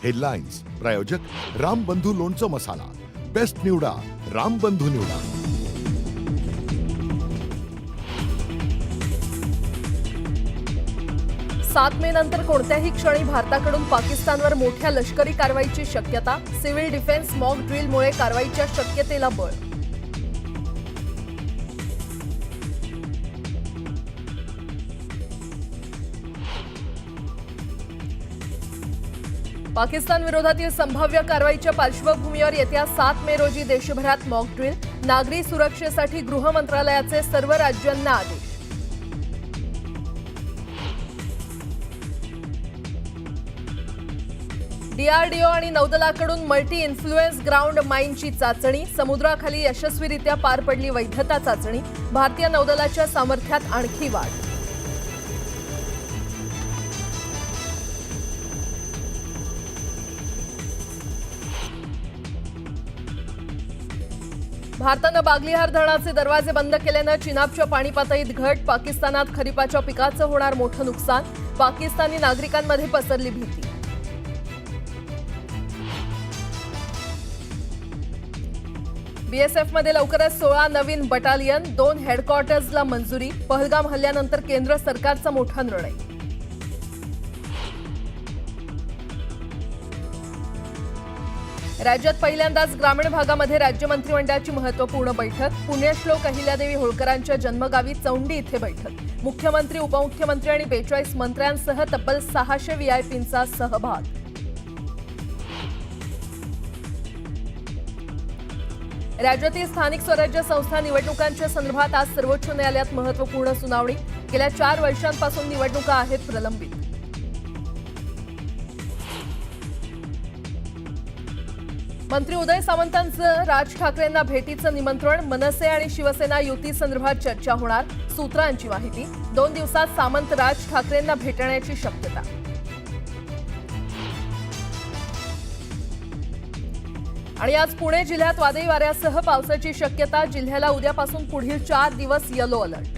Headlines प्रायोजक रामबंधू लोणचं मसाला, best निवडा रामबंधू निवडा। 7 मे नंतर कोणत्याही क्षणी भारताकडून पाकिस्तानवर मोठ्या लष्करी कारवाईची शक्यता। सिव्हिल डिफेन्स मॉक ड्रिलमुळे कारवाईच्या शक्यतेला बळ। पाकिस्तान विरोधातील संभाव्य कारवाईच्या पार्श्वभूमीवर येत्या 7 मे रोजी देशभरात मॉक ड्रिल। नागरी सुरक्षेसाठी गृह मंत्रालयाचे सर्व राज्यांना आदेश। डीआरडीओ आणि नौदलाकडून मल्टी इन्फ्लुएन्स ग्राउंड माइनची चाचणी। समुद्राखाली यशस्वीरित्या पार पडली वैधता चाचणी। भारतीय नौदलाच्या सामर्थ्यात आणखी वाढ। भारतानं बागलिहार धरणाचे दरवाजे बंद केल्यानं चिनाबच्या पाणी पातळीत घट। पाकिस्तानात खरीपाच्या पिकाचं होणार मोठं नुकसान। पाकिस्तानी नागरिकांमध्ये पसरली भीती। बीएसएफमध्ये लवकरच 16 नवीन बटालियन, 2 हेडक्वार्टर्सला मंजुरी। पहलगाम हल्ल्यानंतर केंद्र सरकारचा मोठा निर्णय। राज्यात पहिल्यांदाच ग्रामीण भागामध्ये राज्य मंत्रिमंडळाची महत्त्वपूर्ण बैठक। पुण्यश्लोक अहिल्यादेवी होळकरांच्या जन्मगावी चौंडी इथे बैठक। मुख्यमंत्री, उपमुख्यमंत्री आणि 42 मंत्र्यांसह तब्बल 600 व्हीआयपींचा सहभाग। राज्यातील स्थानिक स्वराज्य संस्था निवडणुकांच्या संदर्भात आज सर्वोच्च न्यायालयात महत्त्वपूर्ण सुनावणी। गेल्या 4 वर्षांपासून निवडणुका आहेत प्रलंबित। मंत्री उदय सामंतांचं राज ठाकरेंना भेटीचं निमंत्रण। मनसे आणि शिवसेना युती संदर्भात चर्चा होणार। सूत्रांची माहिती, 2 दिवसात सामंत राज ठाकरेंना भेटण्याची शक्यता। आणि आज पुणे जिल्ह्यात वादळी वाऱ्यासह पावसाची शक्यता। जिल्ह्याला उद्यापासून पुढील 4 दिवस येलो अलर्ट।